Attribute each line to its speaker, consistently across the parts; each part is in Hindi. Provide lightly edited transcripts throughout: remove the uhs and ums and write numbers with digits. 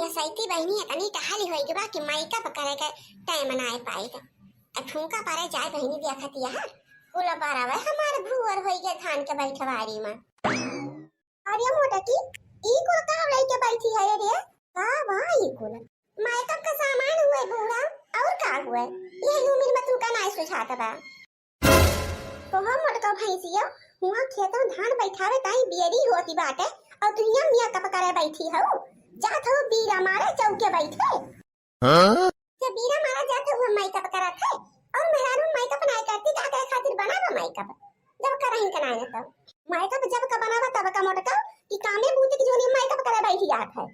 Speaker 1: ये सैती बहनी इतनी टहाली होई बा कि मेकअप करे के टाइम ना आए पाई का ठुमका पारे जाए बहनी देखती है कुला पारावे हमारे भूवर होई के धान के बैठवारी में अरे मोटा की ई कुल का लेके बैठी है रे का भाई कुल मेकअप का सामान हुए बूढ़ा और का हुए ये उम्र में तू का नहीं सुझाता बा तो हम मोटका भैंसिया हुआ खेतों धान बैठावे ताई बियरी होती बाटे और दुनिया मियां कप करे बैठी हो जात हो बीरा मारे चौके बैठे हां जब बीरा मारा जात हो मेकअप करत है और मेहरारू मेकअप नहीं करती का करे खातिर बनावा मेकअप जब करहिन के नहीं तो मेकअप जब का बनावा तब का मोटका कि कामे बूते की जोनी मेकअप करे बैठी जात है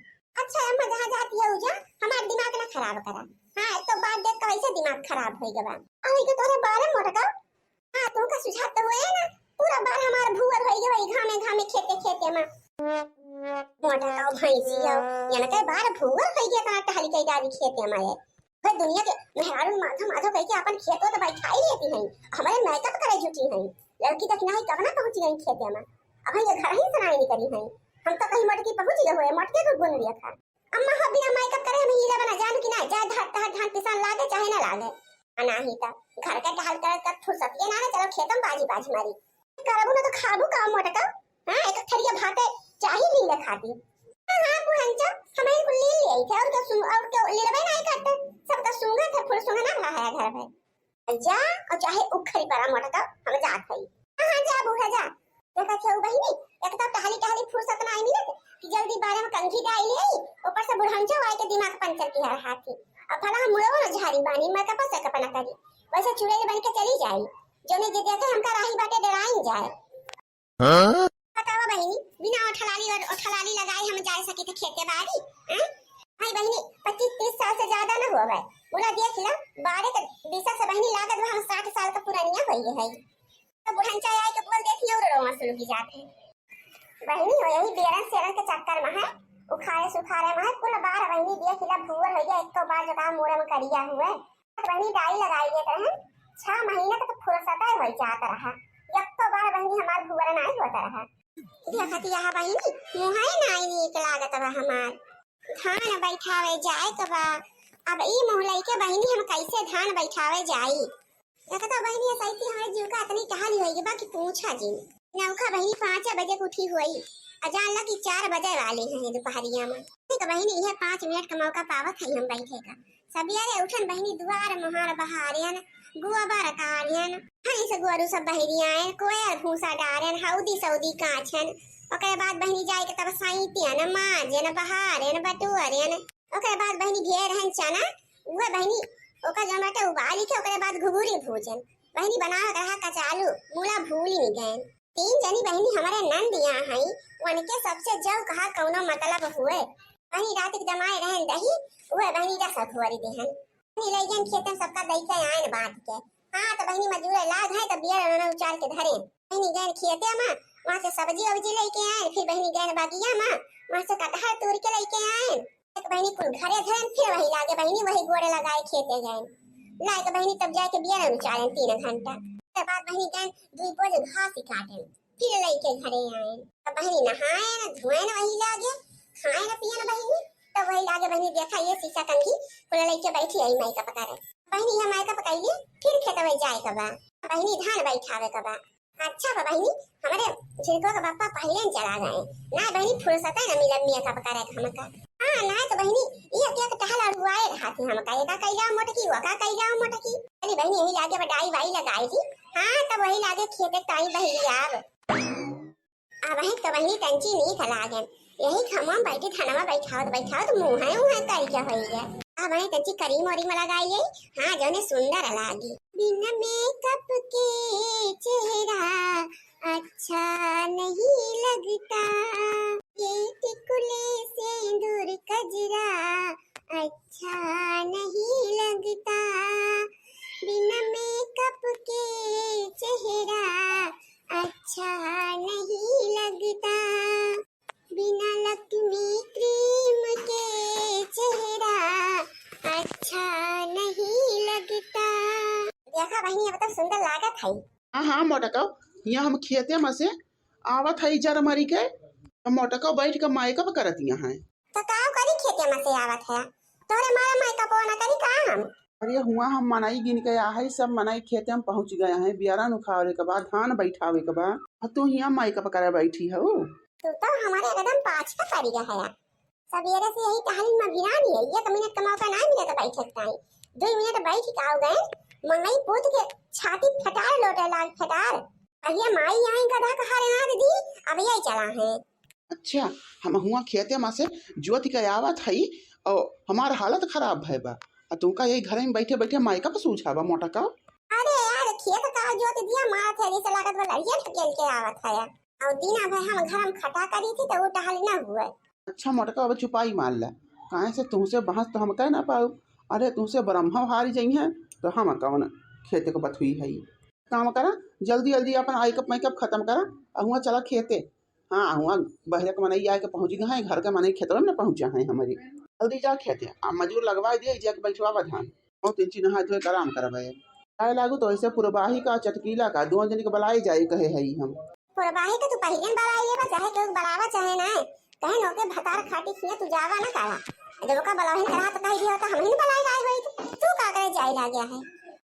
Speaker 1: अच्छा अम्मा जहां जाती है उजा हमार दिमाग ना खराब करा हां तो बात देख के वैसे दिमाग खराब होई गवा अभी के तोरे बारे मोटका हां तो का सुझाव तो हुए ना पूरा बार हमार भूवर होई गई घामे घामे खेते खेते में मोटा का भैंसिया यानी के बार भूवर होई गया ता टहली के डाली खेते में भाई दुनिया के मेहरारू माथा माथा कह के अपन खेतों तो बैठाई लेती हैं हमारे मेकअप करे जुटी हैं लड़की तक नहीं कब ना पहुंच गई खेते में अब ये घर ही सराय नहीं करी हैं हम तो कहीं मटकी पहुंच गए हुए मटके को गुन लिया था अम्मा हो बिना मेकअप करे हम हीरा बना जान कि ना जा धान पिसान लागे चाहे ना लागे अनाही ता घर का ढाल कर फुर्सत के ना चलो खेतम बाजी बाजी मारी करबू ना तो खाबू का मोटका हां एक थरिया भाते चाही ली ले खाती हां बुहंचा हमें को ले ले थे और क्या ले लेबे नहीं करते सब का सूंगा था फुल सूंगा ना है घर में जा और चाहे उखरी परा मोटका हम जात हई हां जा बुहा जा देखा छौ बहिनी एक तो टहली टहली फुर्सत ना आई मिलत कि जल्दी बारे में कंघी डाल ले ऊपर से बुढ़ंचा वाई के दिमाग पंचर की है हाथी अब फला मुड़ो ना झाड़ी बानी मैं का पसे कपना करी वैसे चुड़ैल बन के चली जाई जोने जे देखे हमका राही बाटे डराई जाए हां बतावा बहिनी बिना ओठलाली लगाई हम जा सके थे खेते बाड़ी हैं भाई बहिनी 25-30 साल से ज्यादा ना हो गए पूरा देख ला बारे के दिशा से बहिनी लागत हम 60 साल का पुरानिया होई है तो बुढ़ंचा आई के बोल देखियो रो मसलू की जात है बहिनी हो यही बेरन सेरन के चक्कर में है उखाड़े सुखाड़े में है कुल बार बहिनी देख ला भूवर हो गया एक तो बार जो काम मोरे में करिया हुए बहिनी डाई लगाई देते हैं 6 महीने तक फुर्सत है होई जाता रहा एक तो बार बहिनी हमार भूवर नहीं होता रहा देखती यहां बहिनी मुहाई नहीं नीक लागत बा हमार धान बैठावे जाए कबा अब ई मोहलई के बहिनी हम कैसे धान बैठावे जाई देखता बहिनी सैती हमारे जीव का इतनी टहली होई बा कि पूछा जी नौका बहिनी 5 बजे उठी हुई अजान ला कि 4 बजे वाले हैं दोपहरिया में ठीक बहिनी ये 5 मिनट का मौका पावत है हम बैठे का सबियारे उठन बहिनी दुआर मोहर बहारियन गुआ बार कारियन हई से गुआरू सब बहरियां कोयल भूसा डारन हौदी सौदी काछन ओकरे बाद बहिनी जाई के तब साईतियन माजन बहारन बटुअरन ओकरे बाद बहिनी घेर हन चना उहे बहिनी ओका जमाटे उबाली के ओकरे बाद घुघुरी भूजन बहिनी बनाव रहा कचालू मूला भूल ही गए 3 जनी बहिनी हमारे नंदिया हई उनके सबसे जव कहा कौनो मतलब हुए बहिनी रात के जमाए रहन दही उहे बहिनी का सखुरी देहन बहिनी लइजन खेतन सबका दैके आयन बांध के हां तो बहिनी मजदूर लाग है तो बियर न उचाल के धरे बहिनी गन खेते में वहां से सब्जी वब्जी लेके आए फिर बहिनी गन बागिया में वहां से कटहल तोड़ के लेके आए एक बहिनी कुल घरे धरन फिर वही लागे बहिनी वही गोड़े लगाए खेते गए लाए तो बहिनी तब जाके बियर उचालन 3 घंटा के बाद बहिनी गन 2 बोझ घास काटन फिर लेके घरे आए तब बहिनी नहाए न धोए न वही लागे खाए न पिए न बहिनी तब वही लागे बहिनी देखा ये शीशा कंघी पूरा लेके बैठी आई मेकअप करे बहिनी हम मेकअप कइले फिर खेतवे जाए कबा बहिनी धान बैठावे कबा अच्छा बा बहिनी हमारे झिरको का पापा पहले चला गए ना बहिनी फुर्सत है ना मिलन मेकअप करे हमका हां ना तो बहिनी ये क्या टहला रुआए हाथी हमका ये का कइला मोटकी वो का कइला मोटकी अरे बहिनी यही लागे बडाई वाई लगाई थी हां तब वही लागे खेते ताई बहिनी अब है तो बहिनी तंची नहीं खलागे यही खमम बैठी खाना बैठाओ तो मुंह है कल क्या होई है अब है तंची करीम और में लगाई है हां जोने सुंदर लागी बिना मेकअप के चेहरा अच्छा नहीं लगता ये टिकुले सिंदूर कजरा अच्छा नहीं लगता बिना मेकअप के चेहरा अच्छा नहीं लगता बिना लक्ष्मी क्रीम के चेहरा अच्छा नहीं लगता देखा बहिनी अब तो सुंदर लागत है
Speaker 2: हाँ मोटका यहाँ हम खेते में से आवत है जर मरी के मोटका बैठ के मेकअप करत यहाँ है
Speaker 1: तो का करी खेते में से आवत है तोरे मारा मायका पवना करी का हम।
Speaker 2: अरे हुआ हम मनाई गिन के आहे सब मनाई खेते में पहुंच गए हैं बियारा उखाड़े के बाद धान बैठावे के बाद तू यहाँ माई का पकड़ा बैठी हो।
Speaker 1: तू तो हमारे एकदम पाँच का पड़ गया है सवेरे से यही टहली में भिरानी है 1 मिनट का मौका ना मिले तो बैठे टाइम 2 मिनट बैठ के आओ गए मंगई पूत के छाती फटार लोटे लाग फटार अहिया माई आई गधा कहारे ना दी अब यही चला है।
Speaker 2: अच्छा हम हुआ खेते में से ज्योति के आवत है और हमारा हालत खराब है बा तुमका यही घर में बैठे बैठे मायका का सूझावा मोटा का।
Speaker 1: अरे यार खेत का ज्योति दिया मारा थे जैसे लागत वाला लड़िया ठकेल के आवत है और दीना भाई हम घर में खटा करी थी तो वो टहल ना हुआ।
Speaker 2: अच्छा मोटका अब चुपाई मार ला कहे से तुमसे बहस तो हम कह ना पाऊ। अरे तुमसे ब्रह्मा हारी जाइ है तो हम कौन खेते को बथुई है काम करा जल्दी जल्दी अपन आईकअप मेकअप खत्म करा हुआ चला खेते। हाँ हुआ बहरे के मनई आके पहुँच गए हैं घर के मनई खेतों में पहुँचा है हमारी जल्दी जा खेते मजूर लगवा दिए जाके बैठवा धान और 3 नहा धोए आराम करवाए आए लागू तो ऐसे पुरबाही का चटकीला का 2 जन के बुलाए जाए कहे है हम
Speaker 1: पुरबाही का तू पहले बड़ाई है चाहे कोई बड़ावा चाहे ना कहे नो के भतार खाटी खिया तू जावा ना करा जब का बलाही करा तो कही दिया तो हम ही बलाई लाए होई तू का करे जाई ला गया है।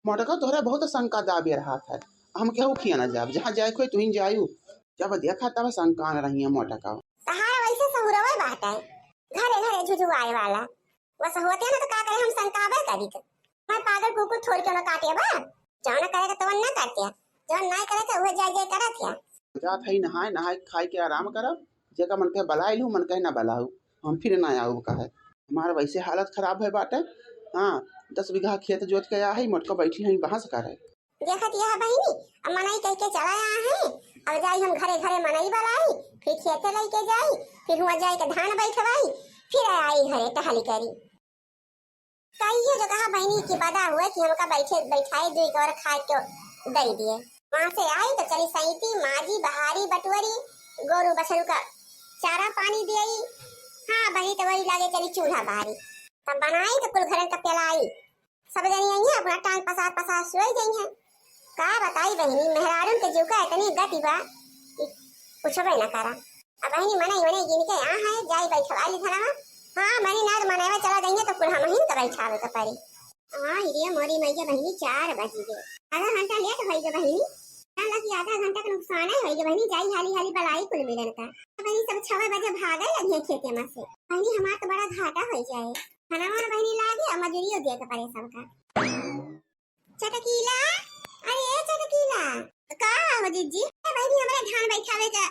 Speaker 2: मोटका तोहरा बहुत शंका दाबे रहा था हम केहू खिया ना जाब जहाँ जाए कोई तुही जायू जब देखा तब शंका रही है मोटका
Speaker 1: सहारा वैसे सहुरवे बात है घरे घरे झुझुआए वाला बस होते ना तो का करे हम संकाबे करी तो मैं पागल कुकुर थोड़ के ना काटे बा जाना करेगा तो ना करते जो ना करे तो वो जाय जाय करत है
Speaker 2: जात है नहाए नहाए खाए के आराम करब जेका मन के बलाई लू मन कहे ना बलाऊ हम फिर ना आऊ कहे हमारा वैसे हालत खराब है बाटे। हाँ 10 बीघा खेत जोत के आया है मोटका बैठी है बहस करे
Speaker 1: देखत यह बहिनी अब मनाई कह के चला आया है अब जाई हम घरे घरे मनाई बलाई फिर खेते लेके जाई फिर हुआ जाई के धान बैठवाई फिर आई घरे टहली करी कहिए जो कहा बहनी की बदा हुए कि हमका बैठे बैठाई दुई और खा के दई दिए वहां से आई तो चली सईती माजी बहारी बटवरी गोरू बछरू का चारा पानी दियई। हाँ बनी तो वही लागे चली चूल्हा बारी तब बनाई तो कुल घरन का पेलाई सब जनी आई है अपना टांग पसार पसार सोई गई है का बताई बहनी मेहरारून के जुका इतनी गति बा पूछबे ना करा अब बहनी मनाई मने गिन के आ है जाई बैठवाली धरा। हाँ मनी नाद मनावे चला जाएंगे तो कुल हम ही तो बैठावे तो पड़ी। हां ये मोरी मैया बहनी 4 बज गए आधा घंटा लेट होई गे बहनी ना लगी आधा घंटा का नुकसान है होई गे बहनी जाई हाली हाली बलाई कुल मिलन का बहनी सब 6 बजे भागे लगी खेते में से बहनी हमार तो बड़ा घाटा हो जाए खाना वाला बहनी लागे मजूरियो दे के पड़े सबका। चटकीला अरे चटकीला का हो जीजी बहनी हमारे धान बैठावे का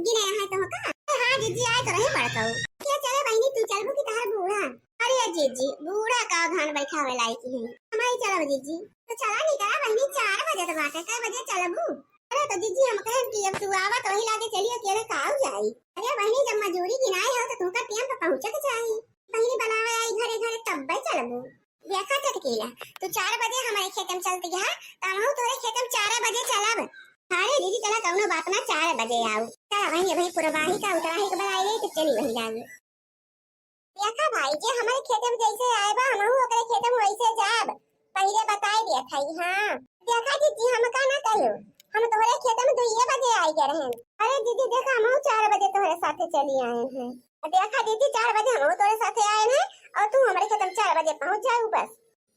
Speaker 1: गिने है तो का। हां जीजी आए तो रही पड़ता क्या चले बहनी तू चलबू की तार बूढ़ा। अरे जीजी बूढ़ा का धान बैठावे लायक है हमारी चलो जीजी तो चला नहीं करा बहनी 4 बजे तो बात है कै बजे चलबू। अरे तो जीजी हम कहन कि अब तू आवा तो वही लागे चलिए अकेले काऊ जाई। अरे बहनी जब मजूरी गिनाए हो तो तुमका टाइम पे पहुंचे के चाहिए बहनी बनावे आई घरे घरे तब बे चलबू। देखा चटकीला तू 4 बजे हमारे खेत में चलती है तमहु तोरे खेत में 4 बजे चलब। अरे दीदी चला कौनो बात ना 4 बजे आऊ चला वही भाई पुरबाही का उतराही के बनाई ले तो चली वही लागे। देखा भाई जे हमारे खेत में जैसे आए बा हमहु ओकरे खेत में वैसे जाब पहले बताई दिया था। हां देखा दीदी हम का ना कहियो हम तोरे खेत में 2 बजे आई गए रहन। अरे दीदी देखा हम 4 बजे तोरे साथे चली आए हैं। देखा दीदी 4 बजे हम तोरे साथे आए हैं और तू हमारे खेत में 4 बजे पहुंच जाऊ बस।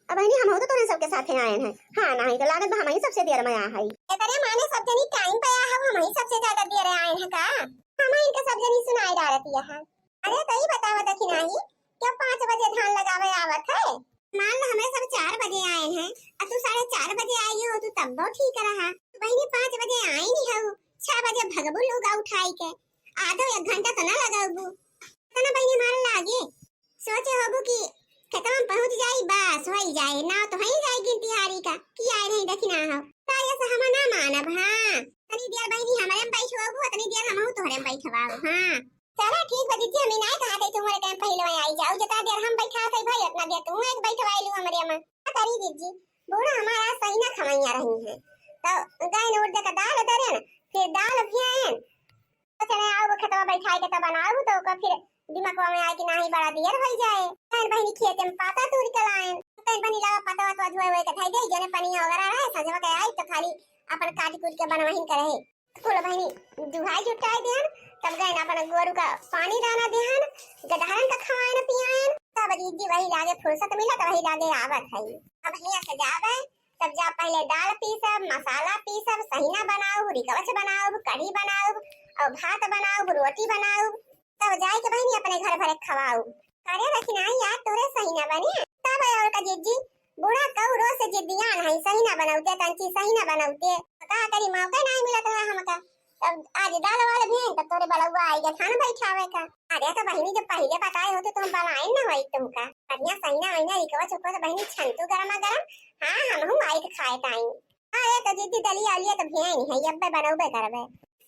Speaker 1: अब बहनी हम तो तोरे सबके साथे आए हैं। हां नहीं तो लागत हम ही सबसे देर में आ है तेरे माने सब जनी टाइम पे आ हम ही सबसे ज्यादा देर आए हैं का हम इनके सब जनी सुनाई डालती है। अरे तई बतावा त कि नहीं क्या 5 बजे धान लगावे आवत है मान लो हमें सब 4 बजे आए हैं और तू 4:30 बजे आई हो तो तब बहुत ठीक रहा। बहनी 5 बजे आई नहीं हो 6 बजे भगबू लोग उठाई के आधो 1 घंटा तो ना लगाबू तना बहनी मार लागे सोचे होबू कि खेतवा में पहुंच जाई बस होई जाए ना तो हई जाए गिनती हारी का कि आए नहीं दखिना हो ताया से हम ना मानब। हां तनी देर बहनी हमारे में बैठवाबू तनी देर हमहु तोहरे में बैठवाबू। हां चला ठीक बा दीदी हमें नहीं कहा थे तुम्हारे टाइम पहले में आई जाओ जितना देर हम बैठा थे भाई उतना देर तुम एक बैठवाई लू हमारे में करी दीदी बूढ़ा हमारा सही ना खमैया रही है तो गाय ने उड़ के दाल दरे फिर दाल फिर तो चले आओ खेतवा बैठाई के तब बनाओ तो का फिर दिमाग में आए कि नहीं बड़ा देर हो जाए कहीं बहनी खेत में पाता तोड़ के लाए कहीं बनी लगा पता तो धोए हुए के थाई दे जने पानी वगैरह रहे सजवा के आई तो खाली अपन काट कूट के बनवाहिन करे कुल बहनी दुहाई जुटाई देन तब गए ना अपन गोरू का पानी दाना देहन, गधारन का खवाए न पियान। तब जीजी वही लागे फुर्सत मिला तो वही लागे आवत है। अब हिया से जावे तब जा पहले दाल पीसब, मसाला पीसब, सहीना बनाओ, रिकवच बनाओ, कढ़ी बनाओ और भात बनाओ, रोटी बनाओ। तब जाए के बहनी अपने घर भरे खवाओ। अरे रखना यार तोरे सहीना बने। तब और का जीजी बूढ़ा कऊ रोज से जिद्दियान है सहीना बनाउते तंची सहीना बनाउते। का करी मौका नहीं मिलत है हमका। तब आज दाल वाले भेन तब तोरे बलौआ आई गया खाना बैठावे का। अरे तो बहनी जब पहले बताए होते तो हम बनाए न होई तुमका। बढ़िया सहीना वहीना रिकवा चुपका तो बहनी छंतु गरमा गरम। हां हम आई के खाए टाइम। अरे तो जीजी दलिया आलिया तो भेन है अब बनाउबे करबे।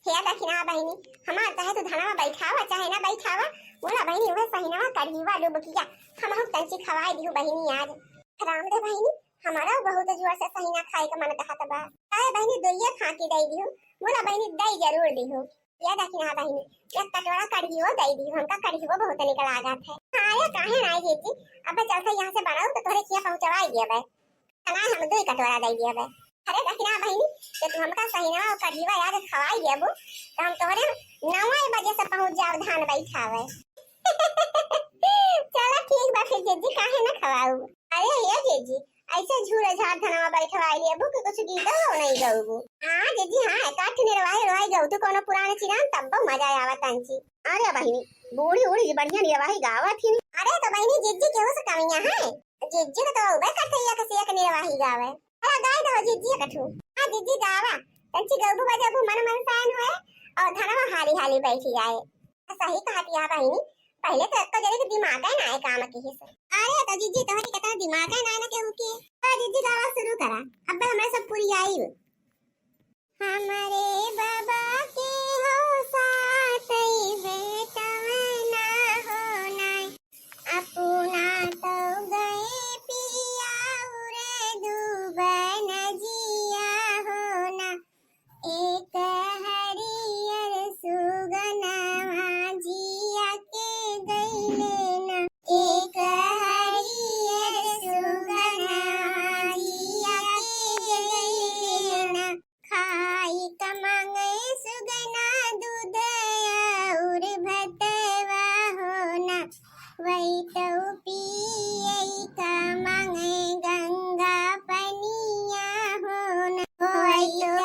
Speaker 1: हे दखिना बहनी हमार चाहे तो धनवा बैठावा चाहे ना बैठावा मोला बहनी वह सहीना कढ़ीवा डुबकिया हम तंची खवाए दिहु बहनी आज। राम दे बहनी हमारा बहुत जोर से सहीना खाए का मन कहत बा। काहे बहनी दोइया फाकी दई दिहु मोला बहनी दई जरूर दिहु। या दखिना बहनी एक कटोरा कढ़ीओ दई दिहु हमका कढ़ीओ बहुत निकल आगत है। हां काहे ना जीजी अब चलते यहां से बनाओ तो तोरे किया पहुंचवाई देबे। खाना हम दो कटोरा दई देबे। अरे दखिना बहनी तो तू हमका सहीना और कढ़ीवा याद खवाई देबो तो हम तोरे 9 बजे से पहुंच जाओ धान बैठावे। चलो ठीक बा फिर जीजी काहे ना खवाऊ। अरे ये जीजी ऐसे झूले झाड़ धनवा बैठवाई लेबो कि कुछ गीत हो नहीं गाऊबो। हां जीजी हां काठ निरवाई गाऊ तो कोनो पुराने चिरान तब मजा आवत अंची। अरे बहनी बूढ़ी उड़ी बढ़िया निरवाई गावत ही। अरे तो बहनी जीजी केहू से कमियां है जीजी तो उबे कठैया के सिया के निरवाई गावे। अरे गाय दो जीजी कठू। हां जीजी गावा तंची गाऊबो बजाबो मन मन सान होए और धनवा हाली हाली बैठी जाए। सही कहती है बहनी पहले तो एक जरे के दिमाग है ना काम के हिस्से। अरे तो जीजी तोहरी कितना दिमाग है ना केहू के। तो जीजी गावा शुरू करा अब हमरा सब पूरी आई। हमारे बाबा के हो साथ बेटा ना होना अपना तो गए पिया उरे दुबन जिया होना एक हरियर सुगना जिया के गईले ना एक हरियर सुगना जिया के गईले ना खाई कमांगे सुगना दूध और भतवा होना वही तो पियई कमांगे गंगा पनिया होना वही तो